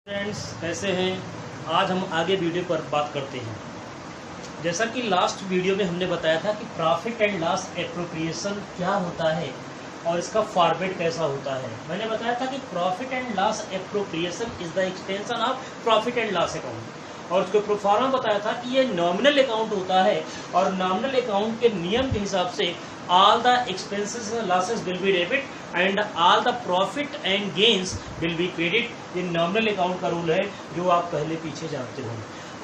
Friends कैसे हैं। आज हम आगे वीडियो पर बात करते हैं। जैसा कि लास्ट वीडियो में हमने बताया था कि प्रॉफिट एंड लॉस एप्रोप्रिएशन क्या होता है और इसका फॉर्मेट कैसा होता है। मैंने बताया था कि profit and loss appropriation is the extension of profit and loss account, और उसको प्रोफार्मा बताया था कि ये नॉमिनल अकाउंट होता है और नॉमिनल अकाउंट के नियम के हिसाब से all the expenses and losses will be debit and all the profit and gains will be credit। ये नॉमिनल अकाउंट का रूल है जो आप पहले पीछे जानते हो।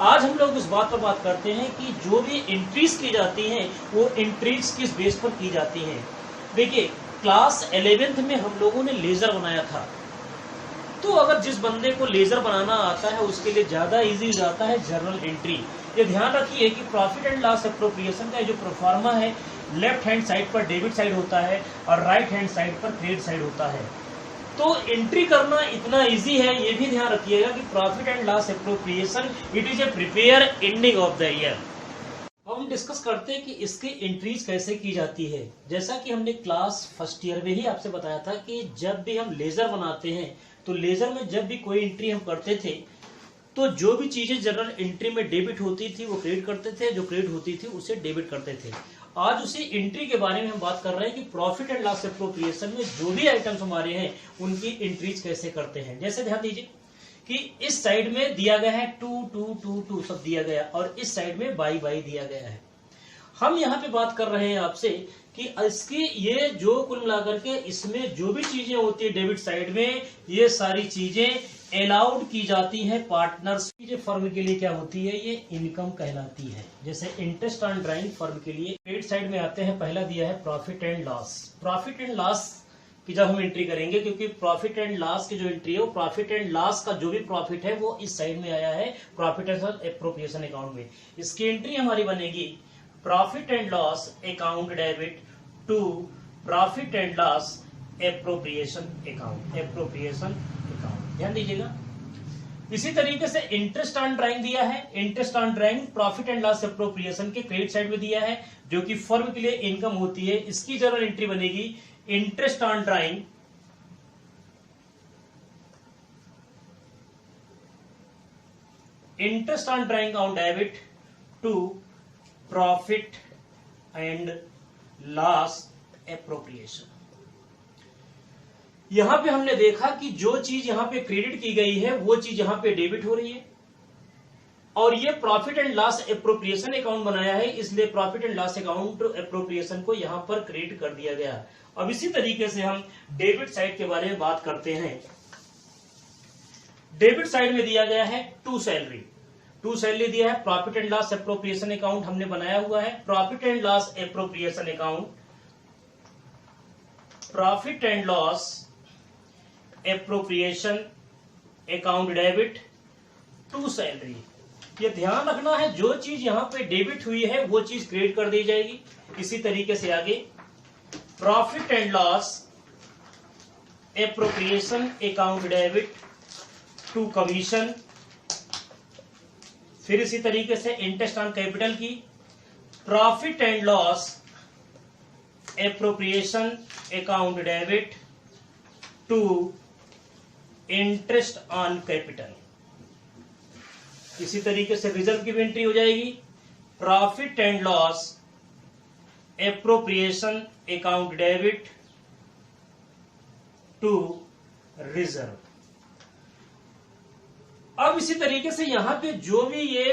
आज हम लोग इस बात पर बात करते हैं कि जो भी एंट्रीज की जाती हैं वो एंट्रीज किस बेस पर की जाती हैं। देखिए, क्लास 11th में हम लोगों ने लेजर बनाया था, तो अगर जिस बंदे को लेजर बनाना आता है उसके लिए ज्यादा इजी हो जाता है जर्नल एंट्री। ये ध्यान रखिए कि प्रॉफिट एंड लॉस एप्रोप्रिएशन का जो प्रोफार्मा है, लेफ्ट हैंड साइड पर डेबिट साइड होता है और राइट हैंड साइड पर क्रेडिट साइड होता है। तो एंट्री करना इतना इजी है, ये भी ध्यान रखिएगा कि profit and loss appropriation it is A prepare ending of the year. हम डिस्कस करते हैं कि इसकी एंट्रीज कैसे की जाती है। जैसा कि हमने क्लास फर्स्ट ईयर में ही आपसे बताया था कि जब भी हम लेजर बनाते हैं तो लेजर में जब भी कोई एंट्री हम करते थे तो जो भी चीजें जनरल एंट्री में डेबिट होती थी वो क्रेडिट करते थे, जो क्रेडिट होती थी उसे डेबिट करते थे। आज उसी एंट्री के बारे में हम बात कर रहे हैं कि प्रॉफिट एंड लॉस एप्रोप्रिएशन में जो भी आइटम्स हमारे हैं उनकी एंट्रीज कैसे करते हैं। जैसे ध्यान दीजिए कि इस साइड में दिया गया है 2 2 2 2 सब दिया गया और इस साइड में बाई बाई दिया गया है। हम यहाँ पे बात कर रहे हैं आपसे कि इसकी ये जो कुल मिलाकर के इसमें जो भी चीजें होती है डेबिट साइड में, ये सारी चीजें अलाउड की जाती है पार्टनर्स की। फर्म के लिए क्या होती है, ये इनकम कहलाती है। जैसे इंटरेस्ट ऑन ड्राइंग फर्म के लिए क्रेडिट साइड में आते हैं, पहला दिया है profit and loss. Profit and loss की जब हम एंट्री करेंगे, क्योंकि प्रॉफिट एंड लॉस की जो एंट्री है वो प्रॉफिट एंड लॉस का जो भी प्रॉफिट है वो इस साइड में आया है प्रॉफिट एंड एप्रोप्रिएशन अकाउंट में। इसकी एंट्री हमारी बनेगी profit and loss account debit to profit and loss appropriation account, appropriation account. ध्यान दीजिएगा। इसी तरीके से इंटरेस्ट ऑन ड्राइंग दिया है, interest on drawing profit and loss appropriation के क्रेडिट साइड में दिया है, जो कि फर्म के लिए इनकम होती है। इसकी जर्नल एंट्री बनेगी interest on drawing interest on drawing account debit to profit and loss appropriation. यहां पे हमने देखा कि जो चीज यहां पे क्रेडिट की गई है वो चीज यहां पे डेबिट हो रही है, और ये profit and loss appropriation account बनाया है, इसलिए profit and loss account appropriation को यहां पर क्रेडिट कर दिया गया। अब इसी तरीके से हम डेबिट साइड के बारे में बात करते हैं। डेबिट साइड में दिया गया है टू सैलरी दिया है, profit and loss appropriation account हमने बनाया हुआ है। Profit and loss appropriation account, profit and loss appropriation account debit to salary. ये ध्यान रखना है, जो चीज यहां पे डेबिट हुई है वो चीज क्रेडिट कर दी जाएगी। इसी तरीके से आगे profit and loss appropriation account debit to commission. फिर इसी तरीके से इंटरेस्ट ऑन कैपिटल की profit and loss appropriation account debit to interest on capital. इसी तरीके से रिजर्व की भी एंट्री हो जाएगी profit and loss appropriation account debit to reserve. अब इसी तरीके से यहां पे जो भी ये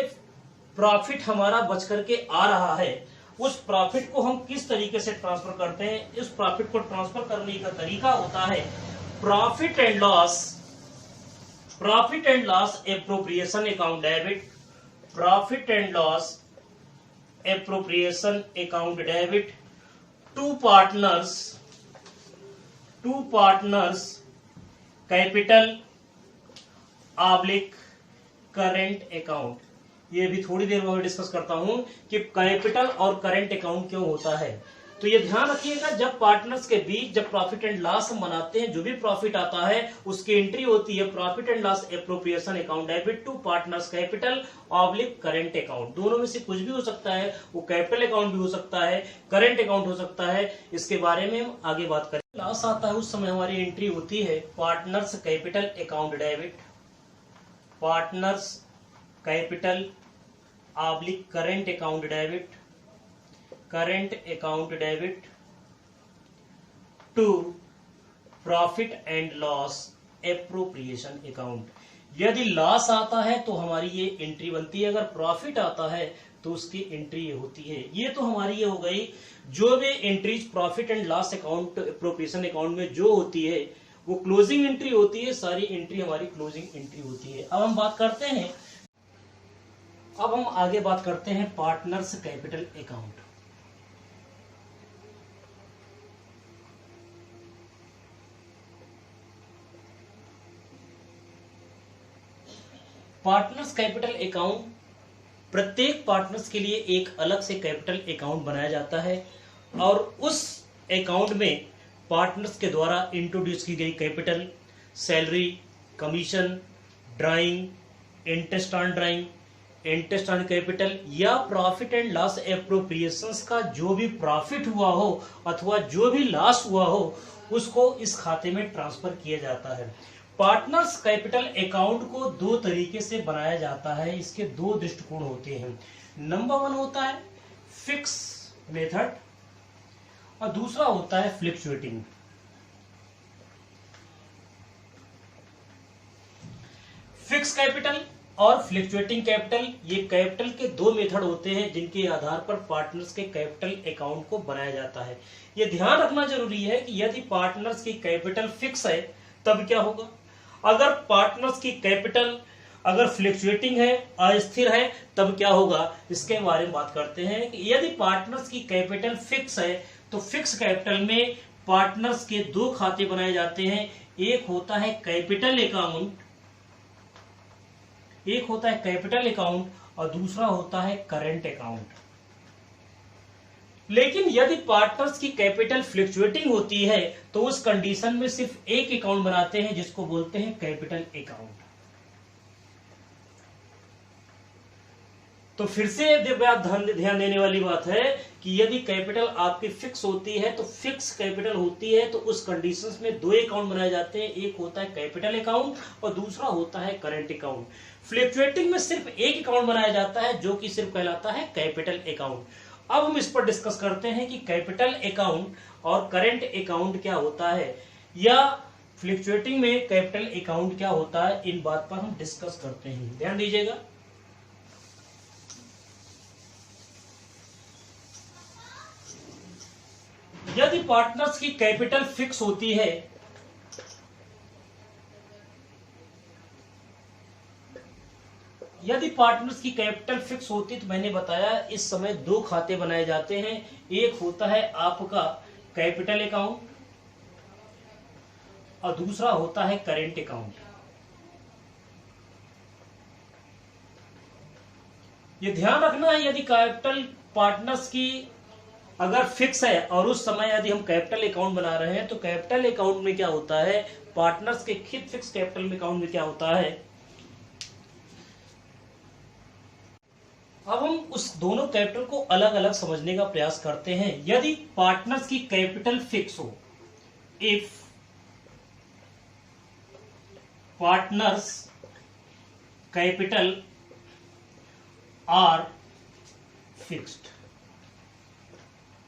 प्रॉफिट हमारा बच करके आ रहा है उस प्रॉफिट को हम किस तरीके से ट्रांसफर करते हैं। इस प्रॉफिट को ट्रांसफर करने का तरीका होता है profit and loss appropriation account debit, profit and loss appropriation account debit to partners capital oblique current account. ये भी थोड़ी देर में डिस्कस करता हूं कि कैपिटल और करेंट अकाउंट क्यों होता है। तो ये ध्यान रखिएगा, जब पार्टनर्स के बीच जब प्रॉफिट एंड लॉस हम बनाते हैं, जो भी प्रॉफिट आता है उसकी एंट्री होती है profit and loss appropriation account debit to partners capital oblique current account. दोनों में से कुछ भी हो सकता है, वो कैपिटल अकाउंट भी हो सकता है, करेंट अकाउंट हो सकता है। इसके बारे में हम आगे बात करें। लॉस आता है उस समय हमारी एंट्री होती है partners capital account debit partners capital oblique current account debit to profit and loss appropriation account. यदि लॉस आता है तो हमारी ये एंट्री बनती है, अगर प्रॉफिट आता है तो उसकी एंट्री ये होती है। ये तो हमारी ये हो गई जो भी entries profit and loss account appropriation account में जो होती है वो क्लोजिंग एंट्री होती है, सारी एंट्री हमारी क्लोजिंग एंट्री होती है। अब हम आगे बात करते हैं partners capital account. Partners capital account, प्रत्येक पार्टनर्स के लिए एक अलग से कैपिटल अकाउंट बनाया जाता है और उस अकाउंट में पार्टनर्स के द्वारा इंट्रोड्यूस की गई capital, salary, commission, drawing, interest on drawing, interest on capital या प्रॉफिट एंड लॉस एप्रोप्रिएशंस का जो भी प्रॉफिट हुआ हो अथवा जो भी लॉस हुआ हो उसको इस खाते में ट्रांसफर किया जाता है। पार्टनर्स कैपिटल अकाउंट को दो तरीके से बनाया जाता है, इसके दो दृष्टिकोण होते हैं। नंबर 1 होता है फिक्स मेथड और दूसरा होता है फ्लक्चुएटिंग। फिक्स कैपिटल और फ्लक्चुएटिंग कैपिटल, ये कैपिटल के दो मेथड होते हैं जिनके आधार पर पार्टनर्स के कैपिटल अकाउंट को बनाया जाता है। ये ध्यान रखना जरूरी है कि यदि पार्टनर्स की कैपिटल फिक्स है तब क्या होगा, अगर पार्टनर्स की कैपिटल अगर फ्लक्चुएटिंग है, अस्थिर है, तब क्या होगा, इसके बारे में बात करते हैं। कि यदि पार्टनर्स की कैपिटल फिक्स है तो फिक्स कैपिटल में पार्टनर्स के दो खाते बनाए जाते हैं, एक होता है कैपिटल अकाउंट और दूसरा होता है करंट अकाउंट। लेकिन यदि पार्टनर्स की कैपिटल फ्लक्चुएटिंग होती है तो उस कंडीशन में सिर्फ एक अकाउंट बनाते हैं जिसको बोलते हैं कैपिटल अकाउंट। तो फिर से ध्यान देने वाली बात है कि यदि कैपिटल आपकी फिक्स होती है तो फिक्स कैपिटल होती है तो उस कंडीशंस में दो अकाउंट बनाए जाते हैं, एक होता है कैपिटल अकाउंट और दूसरा होता है करंट अकाउंट। फ्लक्चुएटिंग में सिर्फ एक अकाउंट बनाया जाता है जो कि सिर्फ कहलाता है कैपिटल अकाउंट। अब हम इस पर डिस्कस करते हैं कि कैपिटल अकाउंट और करंट अकाउंट क्या होता है या फ्लक्चुएटिंग में कैपिटल अकाउंट क्या होता है, इन बात पर हम डिस्कस करते हैं। ध्यान दीजिएगा। यदि पार्टनर्स की कैपिटल फिक्स होती है तो मैंने बताया इस समय दो खाते बनाए जाते हैं, एक होता है आपका कैपिटल अकाउंट और दूसरा होता है करेंट अकाउंट। ये ध्यान रखना है, यदि कैपिटल पार्टनर्स की अगर फिक्स है और उस समय यदि हम कैपिटल अकाउंट बना रहे हैं तो कैपिटल अकाउंट में क्या होता है, पार्टनर्स के खुद फिक्स कैपिटल अकाउंट में क्या होता है। अब हम उस दोनों कैपिटल को अलग अलग समझने का प्रयास करते हैं। यदि पार्टनर्स की कैपिटल फिक्स हो, if partners capital are fixed,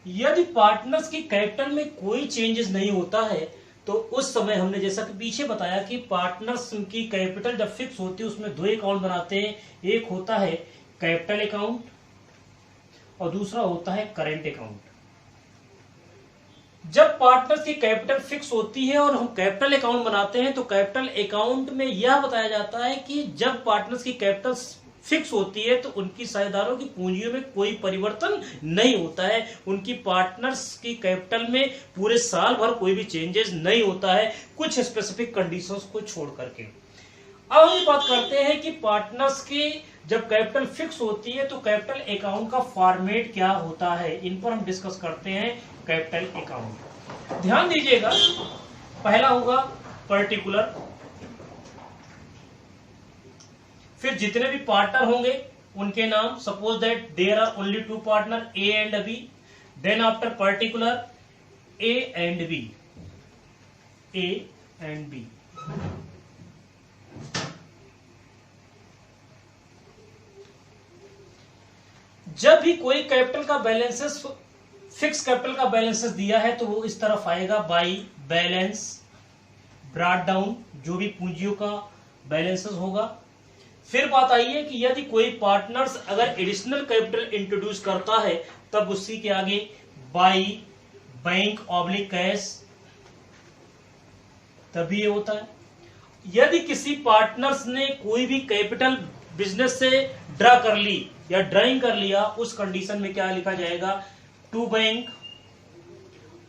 यदि पार्टनर्स की कैपिटल में कोई चेंजेस नहीं होता है तो उस समय हमने जैसा कि पीछे बताया कि पार्टनर्स की कैपिटल जब फिक्स होती है उसमें दो अकाउंट बनाते हैं, एक होता है कैपिटल अकाउंट और दूसरा होता है करंट अकाउंट। जब पार्टनर्स की कैपिटल फिक्स होती है और हम कैपिटल अकाउंट बनाते हैं तो कैपिटल अकाउंट में यह बताया जाता है कि जब पार्टनर्स की कैपिटल फिक्स होती है तो उनकी साझेदारों की पूंजियों में कोई परिवर्तन नहीं होता है, उनकी पार्टनर्स की कैपिटल में पूरे साल भर कोई भी चेंजेस नहीं होता है, कुछ स्पेसिफिक कंडीशंस को छोड़ करके। अब हम बात करते हैं कि पार्टनर्स की जब कैपिटल फिक्स होती है तो कैपिटल अकाउंट का फॉर्मेट क्या होता है, इन पर हम डिस्कस करते हैं। कैपिटल अकाउंट ध्यान दीजिएगा, पहला होगा पर्टिकुलर, फिर जितने भी पार्टनर होंगे उनके नाम, suppose that there are only two partner A and B, then after particular A and B, जब भी कोई कैपिटल का बैलेंसेस, फिक्स कैपिटल का बैलेंसेस दिया है तो वो इस तरफ आएगा बाई बैलेंस ब्रॉट डाउन, जो भी पूंजियों का बैलेंसेस होगा। फिर बात आई है कि यदि कोई पार्टनर्स अगर एडिशनल कैपिटल इंट्रोड्यूस करता है तब उसी के आगे बाई बैंक ऑब्लिक कैश, तभी ये होता है। यदि किसी पार्टनर्स ने कोई भी कैपिटल बिजनेस से ड्रा कर ली या ड्राइंग कर लिया, उस कंडीशन में क्या लिखा जाएगा, टू बैंक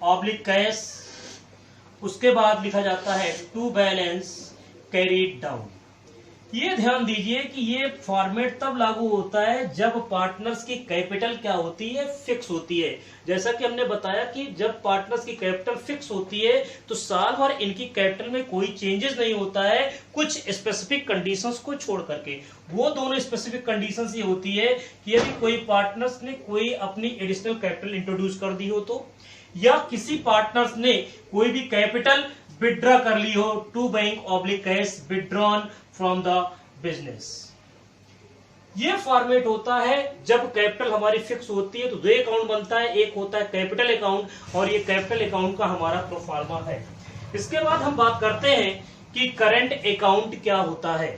ऑब्लिक कैश, उसके बाद लिखा जाता है टू बैलेंस कैरीड डाउन। ये ध्यान दीजिए कि ये फॉर्मेट तब लागू होता है जब पार्टनर्स की कैपिटल क्या होती है, फिक्स होती है। जैसा कि हमने बताया कि जब पार्टनर्स की कैपिटल फिक्स होती है तो साल भर इनकी कैपिटल में कोई चेंजेस नहीं होता है, कुछ स्पेसिफिक कंडीशंस को छोड़ करके। वो दोनों स्पेसिफिक कंडीशंस ये होती है कि यदि कोई पार्टनर्स ने कोई अपनी एडिशनल कैपिटल इंट्रोड्यूस कर दी हो तो, या किसी पार्टनर्स ने कोई भी कैपिटल विथड्रॉ कर ली हो, to bank oblique cash withdrawn from the business. ये फॉर्मेट होता है जब कैपिटल हमारी फिक्स होती है तो दो अकाउंट बनता है, एक होता है कैपिटल अकाउंट और ये कैपिटल अकाउंट का हमारा प्रोफार्मा है। इसके बाद हम बात करते हैं कि करंट अकाउंट क्या होता है।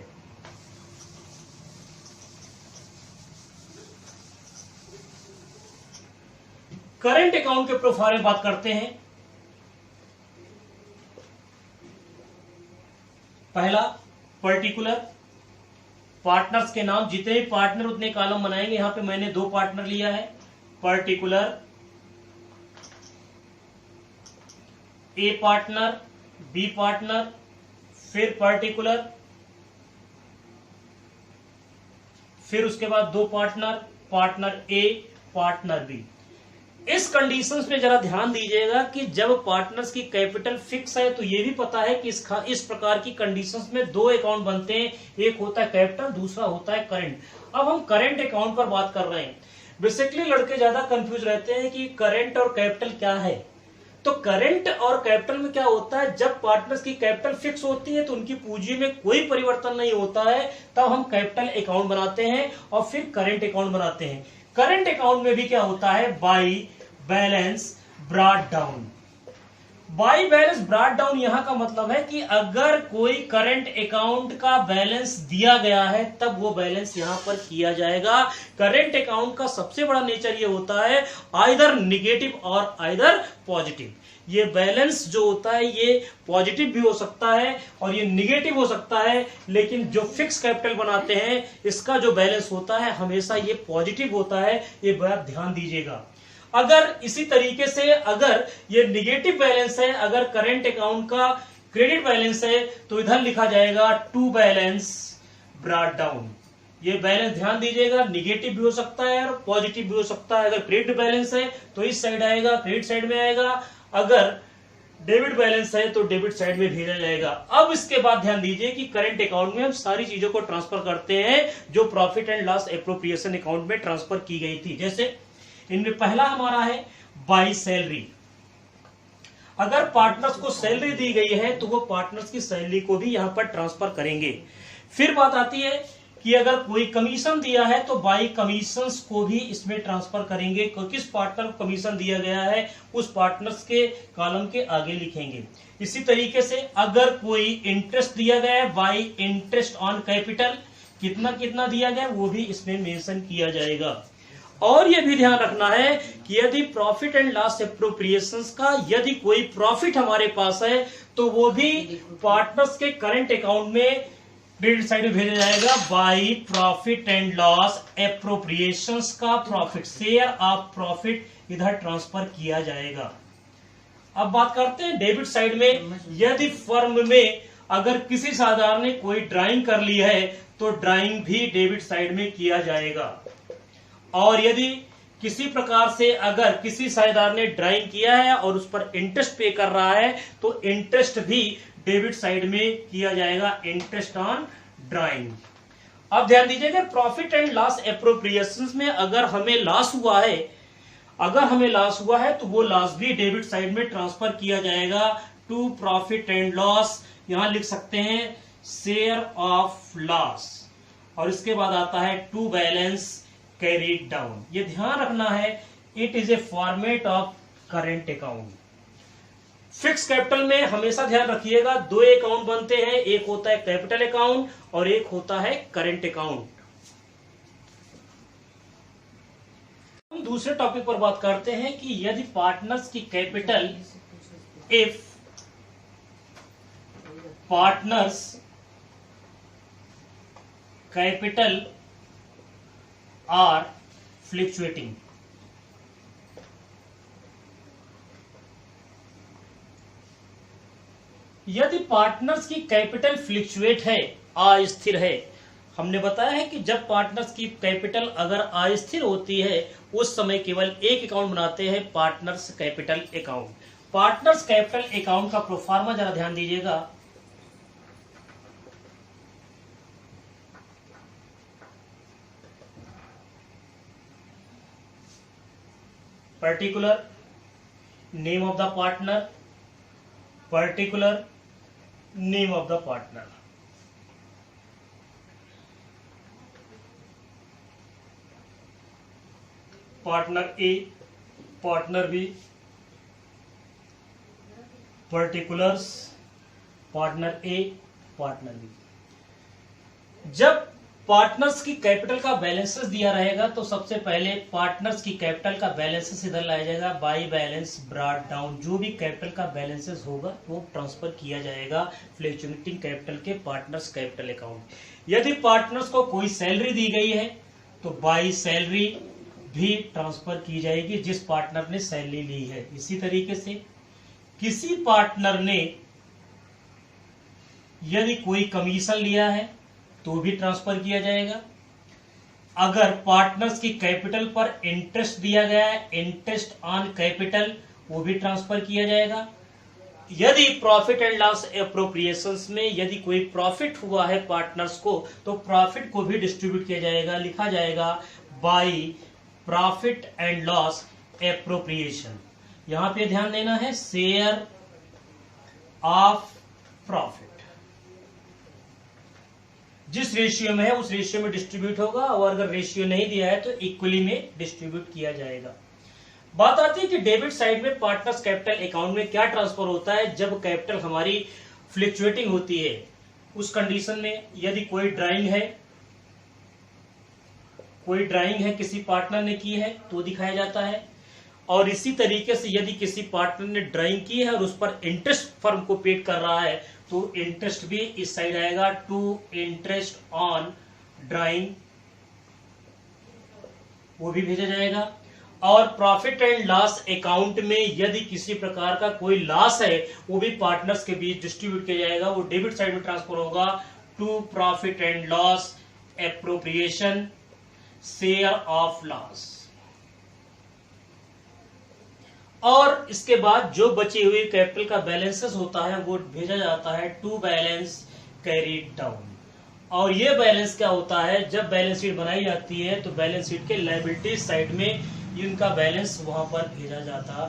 करंट अकाउंट के प्रोफाइल में बात करते हैं। पहला पर्टिकुलर, पार्टनर्स के नाम, जितने भी पार्टनर उतने कॉलम बनाएंगे। यहां पे मैंने 2 पार्टनर लिया है, पर्टिकुलर ए पार्टनर, बी पार्टनर, फिर पर्टिकुलर, फिर उसके बाद 2 partner, partner A, partner B. इस कंडीशंस पे जरा ध्यान दीजिएगा कि जब पार्टनर्स की कैपिटल फिक्स है तो ये भी पता है कि इस प्रकार की कंडीशंस में 2 अकाउंट बनते हैं, एक होता है कैपिटल, दूसरा होता है करंट। अब हम करंट अकाउंट पर बात कर रहे हैं। बेसिकली लड़के ज्यादा कंफ्यूज रहते हैं कि करंट और कैपिटल क्या है। तो करंट और कैपिटल में क्या होता है, जब पार्टनर्स की कैपिटल फिक्स होती है तो उनकी पूंजी में कोई परिवर्तन नहीं होता है, तब हम कैपिटल अकाउंट बनाते हैं और फिर करंट अकाउंट बनाते हैं। करंट अकाउंट में भी क्या होता है, by balance brought down. By balance brought down यहां का मतलब है कि अगर कोई करंट अकाउंट का बैलेंस दिया गया है तब वो बैलेंस यहां पर किया जाएगा। करंट अकाउंट का सबसे बड़ा नेचर ये होता है आइदर निगेटिव और आइदर पॉजिटिव। ये बैलेंस जो होता है ये पॉजिटिव भी हो सकता है और ये निगेटिव हो सकता है, लेकिन जो फिक्स कैपिटल बनाते हैं इसका जो बैलेंस होता है हमेशा ये पॉजिटिव होता है। ये बात ध्यान दीजिएगा। अगर इसी तरीके से अगर ये निगेटिव बैलेंस है, अगर करंट अकाउंट का क्रेडिट बैलेंस है तो इधर लिखा जाएगा टू बैलेंस ब्रॉट डाउन। ये बैलेंस ध्यान दीजिएगा, निगेटिव भी हो सकता है और पॉजिटिव भी हो सकता है। अगर क्रेडिट बैलेंस है तो इस साइड आएगा, क्रेडिट साइड में आएगा। अगर डेबिट बैलेंस है तो डेबिट साइड में भेजा जाएगा। अब इसके बाद ध्यान दीजिए कि करंट अकाउंट में हम सारी चीजों को ट्रांसफर करते हैं जो profit and loss appropriation account में ट्रांसफर की गई थी। जैसे इनमें पहला हमारा है बाई सैलरी। अगर पार्टनर्स को सैलरी दी गई है तो वो पार्टनर्स की सैलरी को भी यहां पर ट्रांसफर करेंगे। फिर बात आती है कि अगर कोई कमीशन दिया है तो बाई कमीशंस को भी इसमें ट्रांसफर करेंगे। किस पार्टनर को कमीशन दिया गया है उस पार्टनर्स के कॉलम के आगे लिखेंगे। इसी तरीके से अगर कोई इंटरेस्ट दिया गया है, बाई इंटरेस्ट ऑन कैपिटल, कितना कितना दिया गया वो भी इसमें मेंशन किया जाएगा। और यह भी ध्यान रखना है कि यदि प्रॉफिट एंड लॉस एप्रोप्रिएशंस का यदि कोई प्रॉफिट हमारे पास है तो वो भी पार्टनर्स के करंट अकाउंट में क्रेडिट साइड में भेजा जाएगा। By profit and loss appropriations का प्रॉफिट, शेयर ऑफ प्रॉफिट इधर ट्रांसफर किया जाएगा। अब बात करते हैं डेबिट साइड में। यदि फर्म में अगर किसी साझेदार ने कोई ड्राइंग कर ली है तो ड्राइंग भी डेबिट साइड में किया जाएगा। और यदि किसी प्रकार से अगर किसी साझेदार ने ड्राइंग किया है और उस पर इंटरेस्ट पे कर रहा है तो इंटरेस्ट भी डेबिट साइड में किया जाएगा, इंटरेस्ट ऑन ड्राइंग। अब ध्यान दीजिएगा प्रॉफिट एंड लॉस एप्रोप्रिएशंस में अगर हमें लॉस हुआ है तो वो लॉस भी डेबिट साइड में ट्रांसफर किया जाएगा टू प्रॉफिट एंड लॉस। यहां लिख सकते हैं शेयर ऑफ लॉस। और इसके बाद आता है टू बैलेंस कैरीड डाउन। ये ध्यान रखना है, it is A format of current account. Fix capital में हमेशा ध्यान रखिएगा दो अकाउंट बनते हैं, एक होता है कैपिटल अकाउंट और एक होता है करेंट अकाउंट। हम दूसरे टॉपिक पर बात करते हैं कि यदि पार्टनर्स की capital, if partners capital are fluctuating. यदि पार्टनर्स की कैपिटल फ्लक्चुएट है, अस्थिर है, हमने बताया है कि जब पार्टनर्स की कैपिटल अगर अस्थिर होती है उस समय केवल एक अकाउंट बनाते हैं, partners capital account. Partners capital account का प्रोफार्मा जरा ध्यान दीजिएगा। Particular name of the partner, particular name of the partner. Partner A, partner B, particulars, partner A, partner B. जब पार्टनर्स की कैपिटल का बैलेंसेस दिया रहेगा तो सबसे पहले पार्टनर्स की कैपिटल का बैलेंसेस इधर लाया जाएगा, बाई बैलेंस ब्रॉट डाउन। जो भी कैपिटल का बैलेंसेस होगा वो ट्रांसफर किया जाएगा फ्लक्चुएटिंग कैपिटल के पार्टनर्स कैपिटल अकाउंट। यदि पार्टनर्स को कोई सैलरी दी गई है तो बाई सैलरी भी ट्रांसफर की जाएगी जिस पार्टनर ने सैलरी ली है। इसी तरीके से किसी पार्टनर ने यदि कोई कमीशन लिया है तो भी ट्रांसफर किया जाएगा। अगर पार्टनर्स की कैपिटल पर इंटरेस्ट दिया गया है, इंटरेस्ट ऑन कैपिटल, वो भी ट्रांसफर किया जाएगा। यदि प्रॉफिट एंड लॉस एप्रोप्रिएशंस में यदि कोई प्रॉफिट हुआ है पार्टनर्स को तो प्रॉफिट को भी डिस्ट्रीब्यूट किया जाएगा, लिखा जाएगा by profit and loss appropriation. यहां पे ध्यान देना है, शेयर ऑफ प्रॉफिट जिस रेशियो में है उस रेशियो में डिस्ट्रीब्यूट होगा, और अगर रेशियो नहीं दिया है तो इक्वली में डिस्ट्रीब्यूट किया जाएगा। बात आती है कि डेबिट साइड में पार्टनर्स कैपिटल अकाउंट में क्या ट्रांसफर होता है जब कैपिटल हमारी फ्लक्चुएटिंग होती है। उस कंडीशन में यदि कोई ड्राइंग है किसी पार्टनर ने की है तो दिखाया जाता है, और इसी तरीके से यदि किसी पार्टनर ने ड्राइंग की है और उस पर इंटरेस्ट फर्म को पेड कर रहा है तो इंटरेस्ट भी इस साइड आएगा, टू इंटरेस्ट ऑन ड्राइंग, वो भी भेजा जाएगा। और प्रॉफिट एंड लॉस अकाउंट में यदि किसी प्रकार का कोई लॉस है वो भी पार्टनर्स के बीच डिस्ट्रीब्यूट किया जाएगा, वो डेबिट साइड में ट्रांसफर होगा to profit and loss appropriation, share of loss. और इसके बाद जो बची हुई कैपिटल का बैलेंसेस होता है वो भेजा जाता है टू बैलेंस कैरीड डाउन। और ये बैलेंस क्या होता है, जब बैलेंस शीट बनाई जाती है तो बैलेंस शीट के लायबिलिटी साइड में इनका बैलेंस वहां पर भेजा जाता है।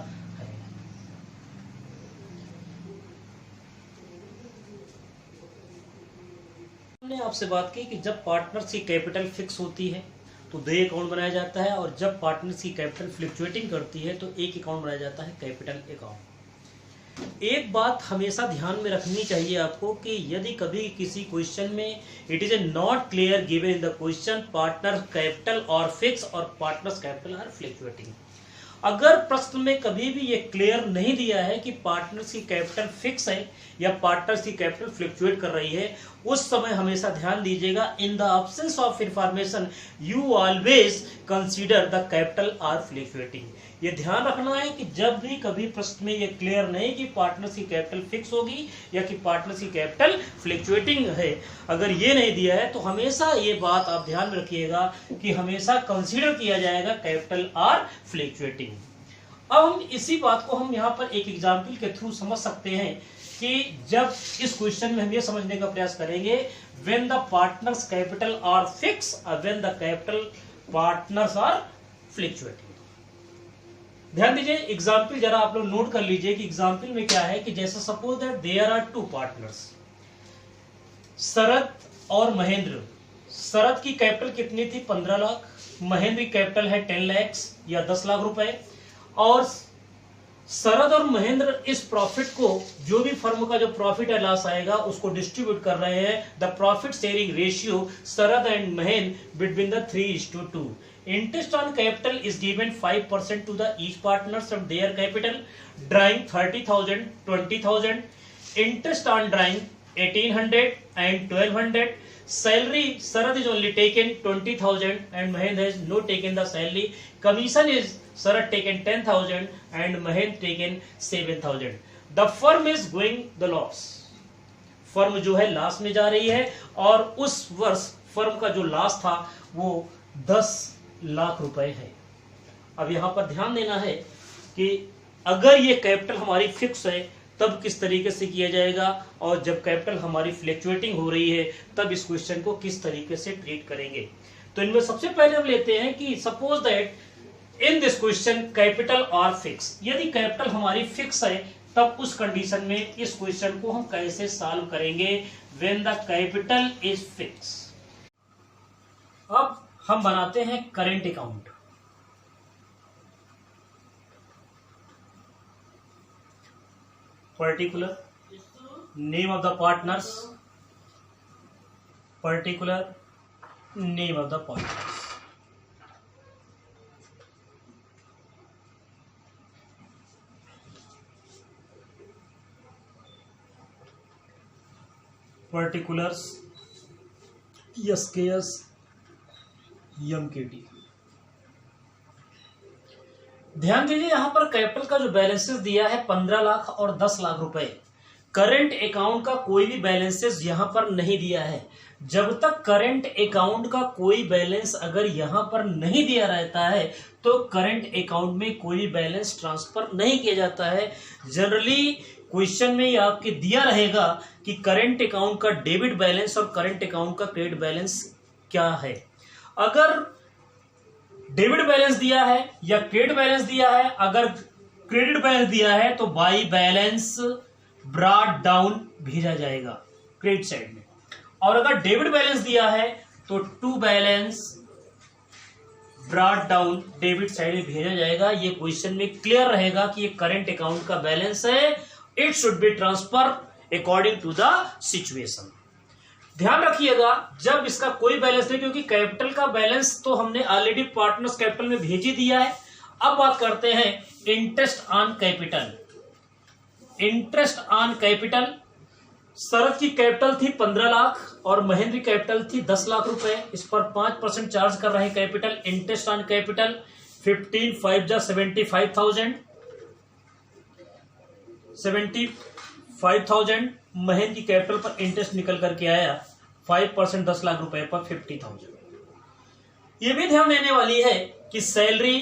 हमने आपसे बात की कि जब पार्टनर्स की कैपिटल फिक्स होती है तो दो अकाउंट बनाया जाता है, और जब पार्टनर्स की कैपिटल फ्लक्चुएटिंग करती है तो एक अकाउंट बनाया जाता है कैपिटल अकाउंट। एक बात हमेशा ध्यान में रखनी चाहिए आपको कि यदि कभी किसी क्वेश्चन में it is A not clear given in the question partner capital और फिक्स और पार्टनर्स कैपिटल आर फ्लक्चुएटिंग, अगर प्रश्न में कभी भी ये क्लियर नहीं दिया है कि पार्टनर्स की कैपिटल फिक्स है या पार्टनर्स की कैपिटल फ्लक्चुएट कर रही है, उस समय हमेशा ध्यान दीजिएगा in the absence of information you always consider the capital R fluctuating. ये ध्यान रखना है कि जब भी कभी प्रश्न में ये क्लियर नहीं कि पार्टनर्स की कैपिटल फिक्स होगी या कि पार्टनर्स की कैपिटल फ्लक्चुएटिंग है, अगर ये नहीं दिया है तो हमेशा ये बात आप ध्यान में रखिएगा कि हमेशा कंसीडर किया जाएगा कैपिटल आर फ्लक्चुएटिंग। अब हम इसी बात को हम यहाँ पर एक एग्जाम्पल के थ्रू समझ सकते हैं कि जब इस क्वेश्चन में हम ये समझने का प्रयास करेंगे when the partners capital are fix और when the capital partners are fluctuating. ध्यान दीजिए, एग्जाम्पल जरा आप लोग नोट कर लीजिए कि एग्जाम्पल में क्या है कि जैसे suppose that there are two partners, Sharad और महेंद्र। शरद की कैपिटल कितनी थी 15 लाख महेंद्र की कैपिटल है 10 लाख या 10 लाख रुपए, और शरद और महेंद्र इस प्रॉफिट को, जो भी फर्म का जो प्रॉफिट या लॉस आएगा उसको डिस्ट्रीब्यूट कर रहे हैं। The profit sharing ratio Sharad and Mahendra between the 3:2। Interest on capital is given 5% to the each partners of their capital. Drawing 30,000, 20,000। Interest on drawing 1,800 and 1,200. Salary, Sharad is only taken 20,000 and Mahendra has no taken the salary. Commission is Sharad taken 10,000 and Mahendra taken 7,000. The firm is going the loss. Firm जो है loss में जा रही है, और उस वर्ष firm का जो लॉस था वो 10 लाख रुपए है। अब यहां पर ध्यान देना है कि अगर ये कैपिटल हमारी फिक्स है तब किस तरीके से किया जाएगा, और जब कैपिटल हमारी फ्लक्चुएटिंग हो रही है तब इस क्वेश्चन को किस तरीके से ट्रीट करेंगे। तो इनमें सबसे पहले हम लेते हैं कि suppose that in this question capital are fix. यदि कैपिटल हमारी फिक्स है तब उस कंडीशन में इस क्वेश्चन को हम कैसे सॉल्व करेंगे, when the capital is fix. अब हम बनाते हैं current account. particular name of the partners, particular name of the partners, particulars SKS MKT। ध्यान दीजिए यहां पर कैपिटल का जो बैलेंसेस दिया है 15 लाख और 10 लाख रुपए। करंट अकाउंट का कोई भी बैलेंसेस यहां पर नहीं दिया है। जब तक करंट अकाउंट का कोई बैलेंस अगर यहां पर नहीं दिया रहता है तो करंट अकाउंट में कोई बैलेंस ट्रांसफर नहीं किया जाता है। जनरली क्वेश्चन में ये आपके दिया रहेगा कि करंट अकाउंट का डेबिट बैलेंस और करंट अकाउंट का क्रेडिट बैलेंस क्या है। अगर डेबिट बैलेंस दिया है या क्रेडिट बैलेंस दिया है, अगर क्रेडिट बैलेंस दिया है तो बाई बैलेंस ब्रॉट डाउन भेजा जाएगा क्रेडिट साइड में, और अगर डेबिट बैलेंस दिया है तो to balance brought down debit side में भेजा जाएगा। ये क्वेश्चन में क्लियर रहेगा कि ये करंट अकाउंट का बैलेंस है, it should be transfer according to the situation. ध्यान रखिएगा जब इसका कोई बैलेंस नहीं, क्योंकि कैपिटल का बैलेंस तो हमने ऑलरेडी पार्टनर्स कैपिटल में भेज ही दिया है। अब बात करते हैं interest on capital. Interest on capital, Sharad की कैपिटल थी 15 लाख और महेंद्र की कैपिटल थी 10 लाख रुपए। इस पर 5% चार्ज कर रहे हैं कैपिटल। इंटरेस्ट ऑन कैपिटल 15 5 जा 75,000, 75,000 महेंद्र की कैपिटल पर इंटरेस्ट निकल करके आया 5% 10 लाख रुपए पर 50,000। ये भी ध्यान देने वाली है कि सैलरी,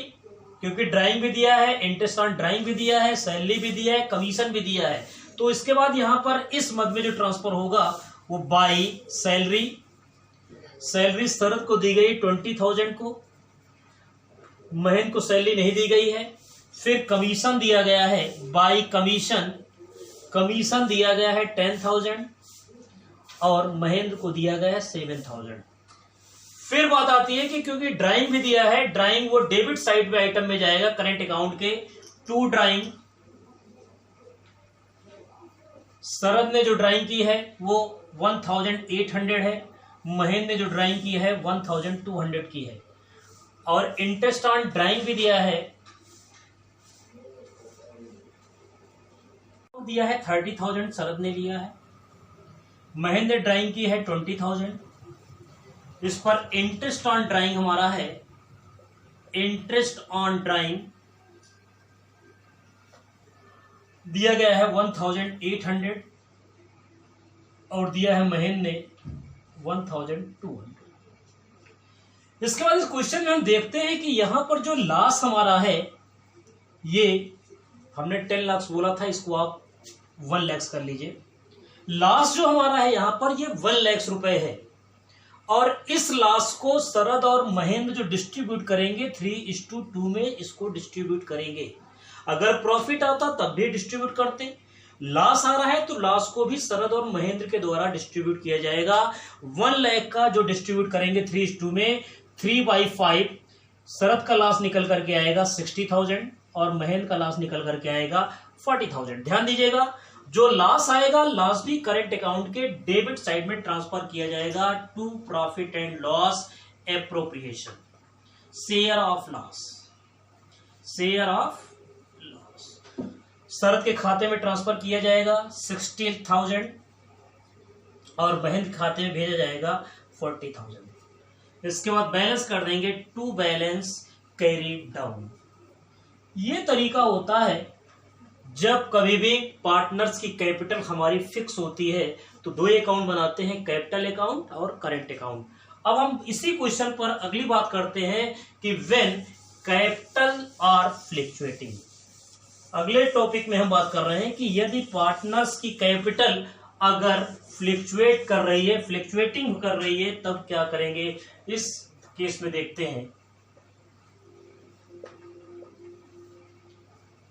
क्योंकि ड्राइंग भी दिया है, इंटरेस्ट ऑन ड्राइंग भी दिया है, सैलरी भी दिया है, कमीशन भी दिया है, तो इसके बाद यहां पर इस मद में जो ट्रांसफर होगा वो बाई सैलरी। सैलरी शरद को दी गई 20,000 को, महेंद्र को सैलरी नहीं दी गई है। फिर कमीशन दिया गया है बाई कमीशन, कमीशन दिया गया है 10,000 और महेंद्र को दिया गया है 7,000। फिर बात आती है कि क्योंकि ड्राइंग भी दिया है, ड्राइंग वो डेबिट साइड में आइटम में जाएगा करंट अकाउंट के। टू ड्राइंग, शरद ने जो ड्राइंग की है वो 1,800 है, महेंद्र ने जो ड्राइंग की है 1,200 की है। और इंटरेस्ट ऑन ड्राइंग भी दिया है, दिया है 30,000 शरद ने लिया है, महेंद्र ड्राइंग की है 20,000। इस पर इंटरेस्ट ऑन ड्राइंग हमारा है, इंटरेस्ट ऑन ड्राइंग दिया गया है 1,800 और दिया है महेंद्र ने 1,200। इसके बाद इस क्वेश्चन में हम देखते हैं कि यहां पर जो लॉस हमारा है, ये हमने 10 लाख बोला था, इसको आप 1 लाख कर लीजिए। लॉस जो हमारा है यहां पर ये 1 लाख रुपए है, और इस लॉस को शरद और महेंद्र जो डिस्ट्रीब्यूट करेंगे 3:2 में इसको डिस्ट्रीब्यूट करेंगे। अगर प्रॉफिट आता तब भी डिस्ट्रीब्यूट करते, लॉस आ रहा है तो लॉस को भी शरद और महेंद्र के द्वारा डिस्ट्रीब्यूट किया जाएगा। 1 लाख का जो डिस्ट्रीब्यूट करेंगे 3:2 में, 3/5 शरद का लॉस निकल करके आएगा 60,000 और महेंद्र का लॉस निकल करके आएगा 40,000। ध्यान दीजिएगा, जो लॉस आएगा लॉस भी करेंट अकाउंट के डेबिट साइड में ट्रांसफर किया जाएगा to profit and loss appropriation. Share of loss, share of loss Sharad के खाते में ट्रांसफर किया जाएगा 60,000 और महेंद्र खाते में भेजा जाएगा 40,000। इसके बाद बैलेंस कर देंगे टू बैलेंस कैरी डाउन। ये तरीका होता है जब कभी भी पार्टनर्स की कैपिटल हमारी फिक्स होती है तो दो अकाउंट बनाते हैं, कैपिटल अकाउंट और करंट अकाउंट। अब हम इसी क्वेश्चन पर अगली बात करते हैं कि व्हेन कैपिटल आर फ्लक्चुएटिंग। अगले टॉपिक में हम बात कर रहे हैं कि यदि पार्टनर्स की कैपिटल अगर फ्लक्चुएट कर रही है, फ्लक्चुएटिंग कर रही है, तब क्या करेंगे। इस केस में देखते हैं,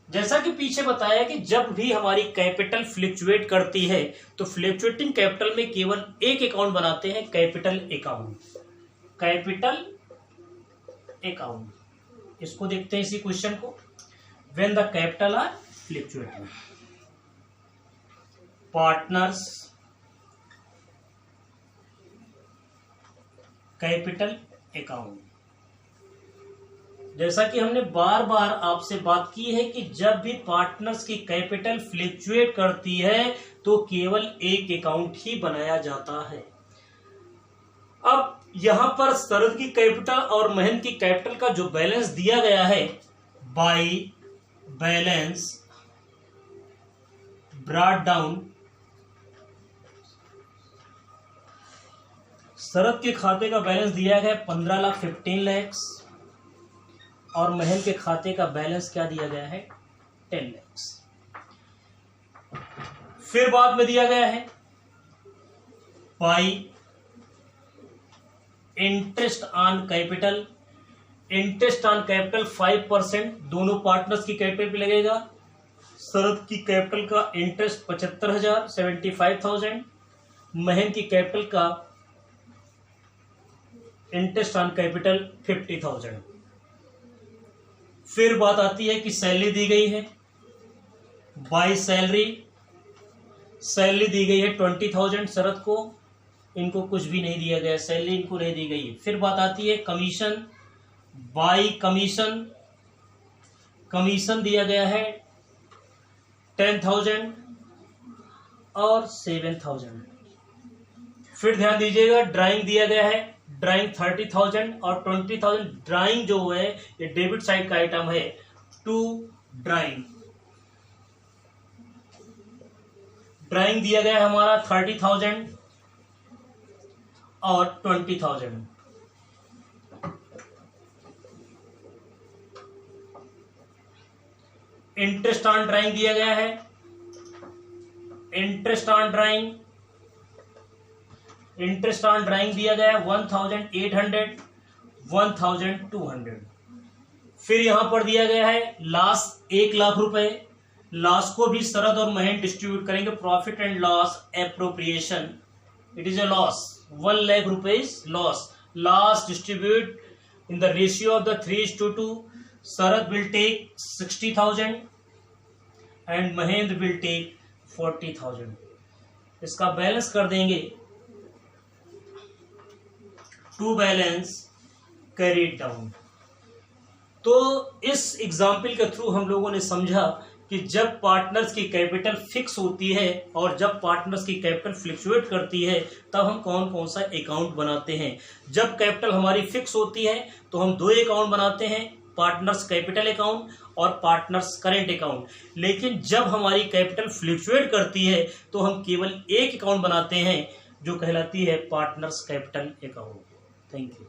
जैसा कि पीछे बताया कि जब भी हमारी कैपिटल फ्लक्चुएट करती है तो फ्लक्चुएटिंग कैपिटल में केवल एक अकाउंट बनाते हैं, कैपिटल अकाउंट। कैपिटल अकाउंट, इसको देखते हैं इसी क्वेश्चन को। When the capital R fluctuating, partners capital account. जैसा कि हमने बार बार आपसे बात की है कि जब भी पार्टनर्स की कैपिटल फ्लक्चुएट करती है तो केवल एक अकाउंट ही बनाया जाता है। अब यहां पर शरद की कैपिटल और महेंद्र की कैपिटल का जो बैलेंस दिया गया है, बाय बैलेंस ब्रॉट डाउन, शरद के खाते का बैलेंस दिया गया 15,15,00,000 और महेंद्र के खाते का बैलेंस क्या दिया गया है 10 लाख। फिर बाद में दिया गया है by interest on capital, interest on capital 5% दोनों पार्टनर्स की कैपिटल पे लगेगा। शरद की कैपिटल का इंटरेस्ट 75,000 75,000, महेंद्र की कैपिटल का इंटरेस्ट ऑन कैपिटल 50,000। फिर बात आती है कि सैलरी दी गई है, बाय सैलरी, सैलरी दी गई है 20,000 शरद को, इनको कुछ भी नहीं दिया गया, सैलरी इनको नहीं दी गई है। फिर बात आती है कमीशन, बाय कमीशन, कमीशन दिया गया है 10,000 और 7,000। फिर ध्यान दीजिएगा ड्राइंग दिया गया है, ड्राइंग 30,000 और 20,000। ड्राइंग जो है ये डेबिट साइड का आइटम है, टू ड्राइंग। ड्राइंग दिया गया है हमारा 30,000 और 20,000। इंटरेस्ट ऑन ड्राइंग दिया गया है, interest on drawing, interest on drawing दिया गया है 1,800 1,200। फिर यहां पर दिया गया है लॉस 1 लाख रुपए, लॉस को भी शरद और महेंद्र डिस्ट्रीब्यूट करेंगे। Profit and loss appropriation, it is a loss 1 lakh rupees loss, loss distribute in the ratio of the 3:2। Sharad will take 60,000 and Mahendra will take 40,000। इसका बैलेंस कर देंगे टू बैलेंस कैरीड डाउन। तो इस एग्जाम्पल के थ्रू हम लोगों ने समझा कि जब पार्टनर्स की कैपिटल फिक्स होती है और जब पार्टनर्स की कैपिटल फ्लक्चुएट करती है तब हम कौन कौन सा अकाउंट बनाते हैं। जब कैपिटल हमारी फिक्स होती है तो हम दो अकाउंट बनाते हैं, पार्टनर्स कैपिटल अकाउंट और पार्टनर्स करेंट अकाउंट। लेकिन जब हमारी कैपिटल फ्लक्चुएट करती है तो हम केवल एक अकाउंट बनाते हैं जो कहलाती है partners capital account. Thank you.